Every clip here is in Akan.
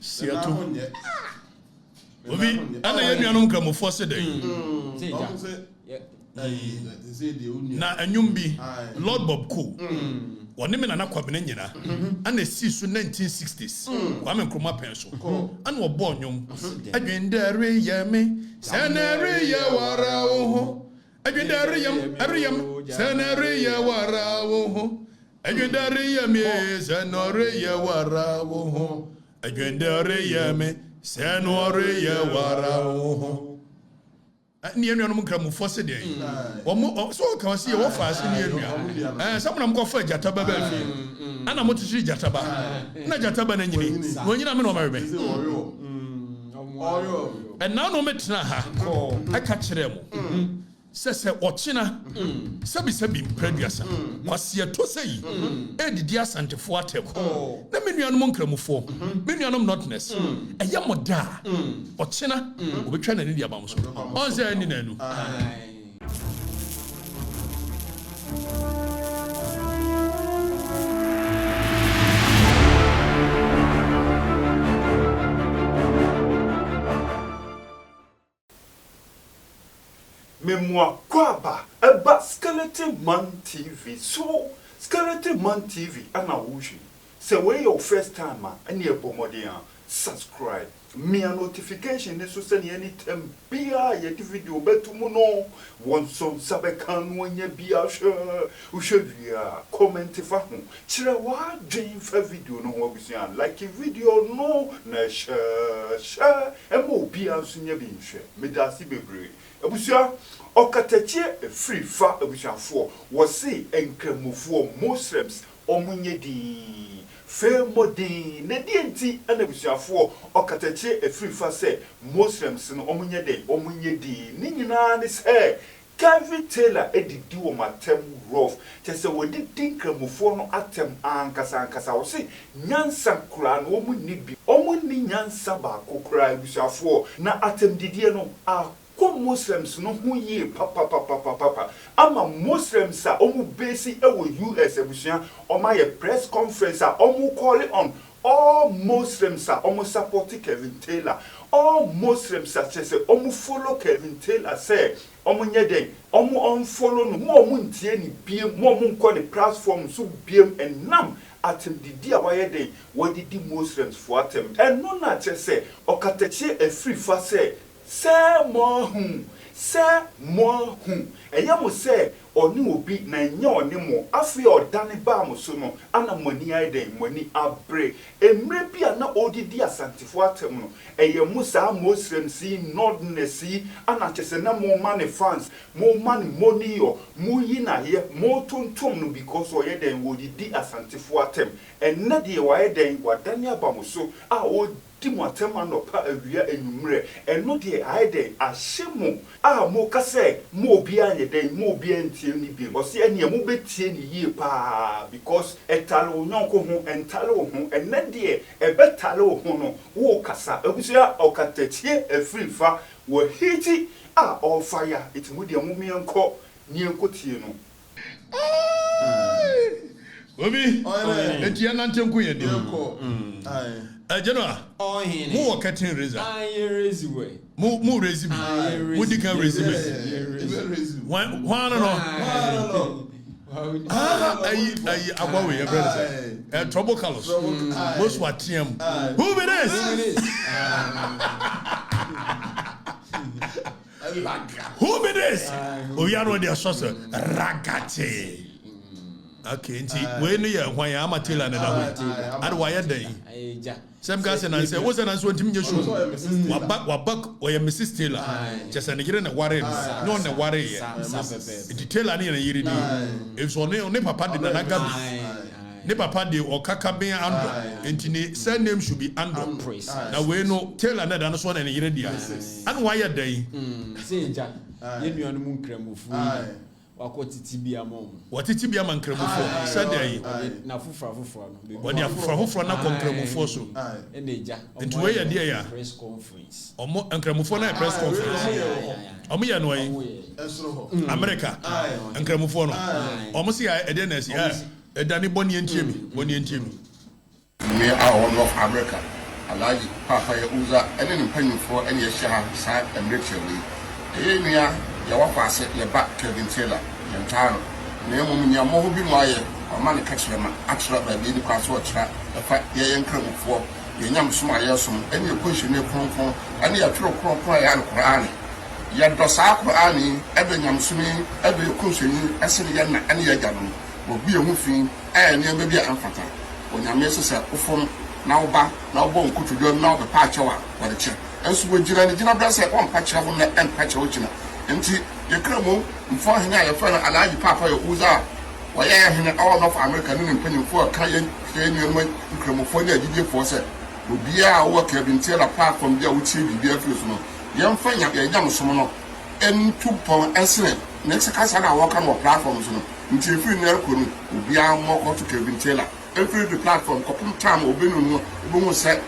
Seattle. Obi, ana ye nuanom kramofo se dey. Na anyum bi Lord Bob Cool. Woni me na kwabena nyina. Ana si so 1960s. Kwame Nkrumah penso. Ana obo nyum. Adwendare yame, sanare ya wara wo. Adwendare yam, sanare ya wara wo. Adwendare yame, sanare ya wara wo. Adwendare yame, sanare ya wara wo. Ni enu anum kramufo se dey omo so ka wase wo fa ase ni enu samuna mko fa jataba ba fi ana motishiri jataba na jataba na nyini wonyina me no marebe and now no metra ha aka kire mo sese ochina sabi mpraduasa kwase to sei edidi Asante fo ateko na menuanom nkramufo menuanom notness eyamoda ochina obetwa na ni dia bam so onse ani nanu Memoir Kwaba about Skeleton Man TV. So Skeleton Man TV and Awushi. So when your first time and your bomodian subscribe. Me a notification is to send anytime be a video better mono one son sabekan when ye be a sure who should be a comment if I chira wa dream for video no what we see like a video no na share and more be a senior being share me da si bebre Abusia Okatakyie Afrifa abusiafo was say enkramofo Muslims omunye di femodi ne dienti anabusiafo Okatakyie Afrifa say Muslims no omunye di ni nyina ne say Kevin Taylor edidi wo matem rough tese wodi dinkramofo no atem ankasa wo say nyansa kura no omuni nyansa ba kokura abusiafo na atem didie no Muslims no who ye papa ama Muslims are omu basi US ebusia oma ye press conference omu call it on all Muslims are omu support Kevin Taylor all Muslims are say omu follow Kevin Taylor say omu nyeden omu unfollow no mo omu ntie ni biem mo omu nko the platform so biem enam atem didi awaye den wodidi Muslims for atem and no na say Okatakyie Afrifa say say more eyamo say oni obi na nya oni mo afi odane ba mo so no ana moni aiden moni abre emre bia na odidi asantefo atem no eyemu sa Muslim si nordness ana chese na mo man fans mo man money yo mo yi na ye mo tontom no because oyeden odidi asantefo atem enna de wa yeden wadane aba mo so a Timotema no pa awia enumre eno de aide ahyemu a mo kase mo obi anye den mo obi antie ni bi o se ene mo betie ni yie pa because etalo nyonko ho entalo ho ene de ebetalo ho no wo kasa abusia Okatakyie Afrifa wo hiti a on fire itimu de mo mienko ni enkotie no Obi etia nantenku ye de General, mu wakatin reza. Raise way. Mu raise me. Mu dikan raise me. One no. Ayi agbawe your brother. Trouble colors. Most what TM. Who be this? Who be this? Oh, you know their source. Ragate. Okay, nti we no ye hwan ya amatela na da we. Ade wa ye dan. Some guys and say, what's an answer to me? Wabak or your Mrs. Taylor. Just an again a warrior, no, a warrior. Detail any year. If so, no, papa did not gabi. Ne papa de or Kakabe Andro. And surname name should be Andro. Now we know tell another one and a year. And why a day? Say, Jack, you are the moon creme of Wakotibia mom. What it be a man cremofo? Said na fufra. When you have fufra na cremofo. And to where a dear press conference. Or more and cremofona press conference. Omiya no America and cremofono. Almost here a dennis, yeah. A Danny Bonnie and Jimmy. We are all of America. alaji papa ya uza ene mpanyimfo ene ya hia sa emrechewe enua ya wafase ya ba Kevin Taylor ya ntano na emu nya mo bi mo aye o man ka kire ma atra ba bi ni kwaso o kira fa ya yenkramfo ya nyam soma ya som ene ekwohwe ne kronkron ene ya tworo kronkron ya Qur'an ya do sa Qur'an ebe nyam sumi ebe ekwohwe ni asene ya na ene ya gano obi ehu fin ne ebe bi amfata onyame sesa ofom na oba na obo nkutudwo na obe pa achewa wode che enso wo gira ni gina brase on pa achewa na en pa achewa gina enti ye kramo mfo henya ye fa na alaji papa ye uza wa ye henya all of America ni mpanyimfo ka ye ni kramo fo ni agide fo se obi a wo ka bi ntela platform dia wo tie bi afi so no ye mfa nya ye nyam so no entu pon esene next kasa na wo ka no platform so no nti efi ni akonu obi a mo ko to Kevin Taylor every the platform kopum time obenu no obo se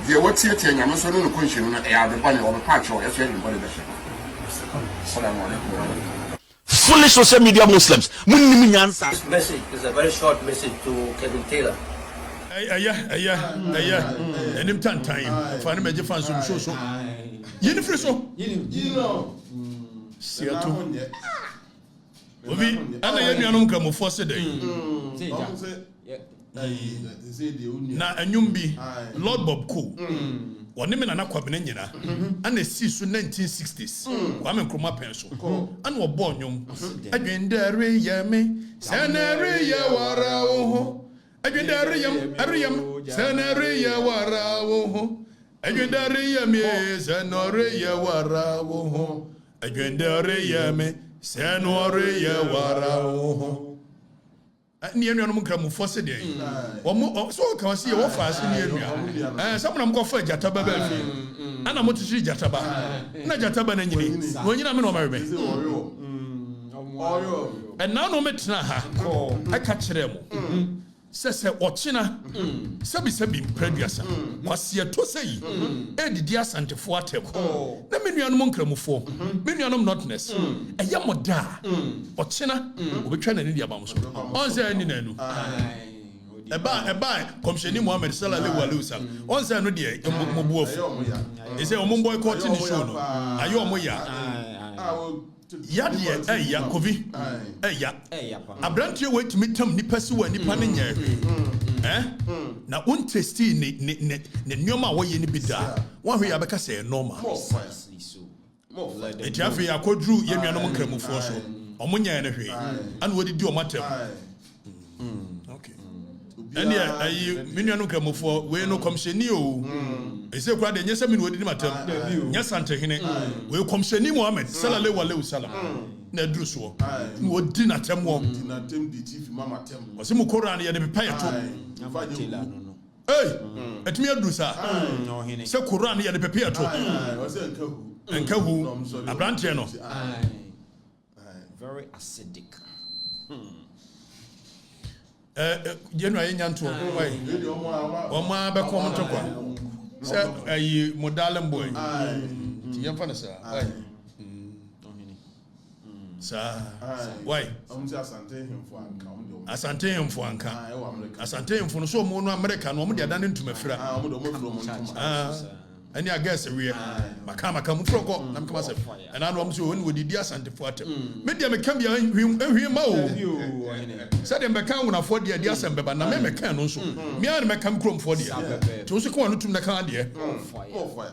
de watiete nyame so no konhinu na e adeba ne obo patch o yeso yin body be she. Assalamu alaikum. Fully social media Muslims. This message is a very short message to Kevin Taylor. Enim time. Fa ne meje fan so. Yini free so. You know. Siato. Obi ana ye nuanom kramofo se dey. Na anyumbi Lord Bob Cool woni me na kwabene nyina ana si so 1960s kwa me nkroma penso ana obo nyom adwendare yame sanare ya wara wo adwendare yam ariyam sanare ya wara wo adwendare yame sanare ya wara wo adwendare yame sanare ya wara wo ni enu no mukra mu force dey o so ka wasi wo fa ase ni enu samuna mko fa jataba ba fi ana mo tishiri jataba na jataba na nyini wo nyina me no marebe na no metena ha aka kire mu sese ochina sabi praduasa kwase to sei edidi Asante fo atem na menuanom nkramufo menuanom notness eya moda ochina obetwa na ni dia bam so onse ni nanu eba komsheni Muhammad sallallahu alaihi wasallam onse no de mobuofu ese omon boycott ni show no ayo omoya Yadie eya kovi eya abrantie wait me tam nipa si wa nipa ne nya na un testi ne nyoma wo ye ni bida wo hwe ya beka say normal eti afi akodru ye nuanom nkramufo so omunya ne hwe ana wodi di omatem okay ani ayi menuanom nkramufo we no komsheni o ese kwa de nyesa minu wodi di matem nya sante hene we komsheni Muhammad sallallahu alaihi wasallam na duru so ni wodi na tem wo na tem di chief mama tem o se mu Quran ye de pepa ye to etimi aduru sa se Quran ye de pepa ye to o se enkahu abrante no very acidic. Jenu aye nyanto wai oma be kom to kwa se ayi modalem boy ti yam fa na sa wai sa wai Asante hemfo anka Asante hemfo no so mo no America no mo de adane ntuma fira ani agase we maka mu froko na mka se ana no mo so woni wodidi Asante fo atem me de me kam ya hwie ma o se de me kan wona fo de adi asem beba na me kan no so me an me kam krom fo de to so ko no tum na kan de fire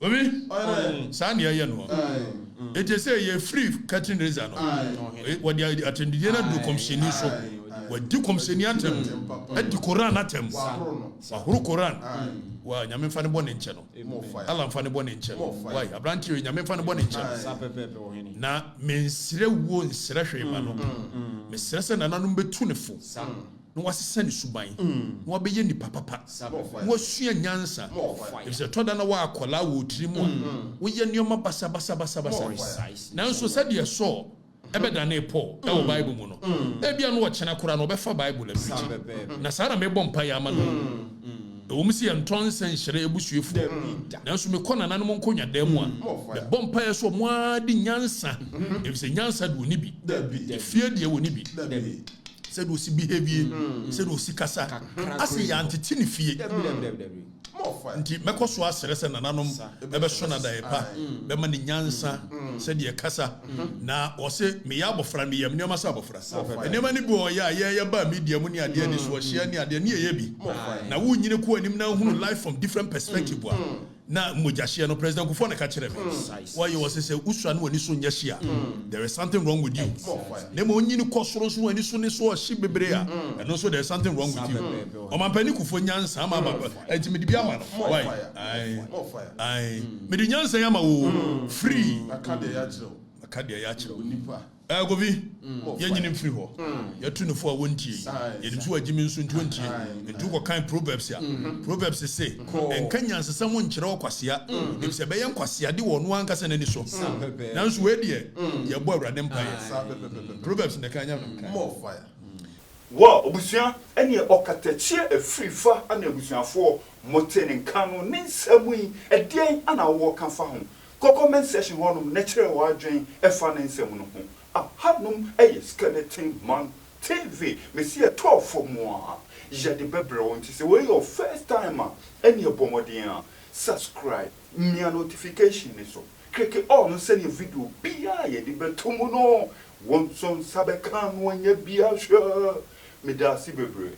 obi san ya no it is say you free cutting razor no what they attended na do komsheni so what do komsheni atem e di Quran atem wa huru Quran wa nyame mfa ne bone nche no ala mfa ne bone nche why abranti we nyame mfa ne bone nche na mensire wo nsire hwema no mesire se nananum betu ne fo no wasesa ne suban no abeye ni papa no asua nyansa if se toda na wa akola wo tirimu wo ye nioma basa na nso se de so ebeda na Paul e wo Bible mu no e bia no wo chena kora no befa Bible la na sara me bompa ya ma no o mu si entonse nhire ebusuefu na nso me kona nanom nkonya dam a be bompa ya so mo adi nyansa if se nyansa do ni bi fie de wo ni bi said we see behavior said we see kasa ase ya antete ne fie nti meko so asere se nananom ebe so na da epa be ma ne nyansa said ye kasa na o se me ya abofra me yam ne ma sa abofra ene ma ni bi o ya ba media mu ni ade ni so hia ni ade ne ye bi na wo nyine ko anim na hunu life from different perspective wa na mojahye no president Kufo na ka kire me why you was say usua no ani so nya hia there is something wrong with you na mo nyine kosoro so ani so ne so hye bebre a and also there is something wrong with you o man pani Kufo nyansa ma baba enti me di ama no why ai me di nyansa ya ma wo free akade ya kire onipa gobi ye nyine free ho ye tu no fo a wontie ye dim so agimi nso ntontie ntu ko kan proverbs ya proverbs say enkanya nsesam nkire okwasea dim se be ye nkwasea de wo no ankasa nani so nanso we de ye bo awurade mpa ye proverbs ne kanya more fire wa obusia ene Okatakyie Afrifa ana obusiafo motene nkano ne nsamu yi edien ana wo kan fa ho comment section honum na kire wa adwen efa ne nsamu no ho Hanum a skeleton man TV. Messi a 12 for moi. J'ai de bebron to say, well, your first time and your bombardier. Subscribe. Mia notification is so. Click on send your video. Be I the betumono. One son sabekan when you be a sure. Me da si bebre.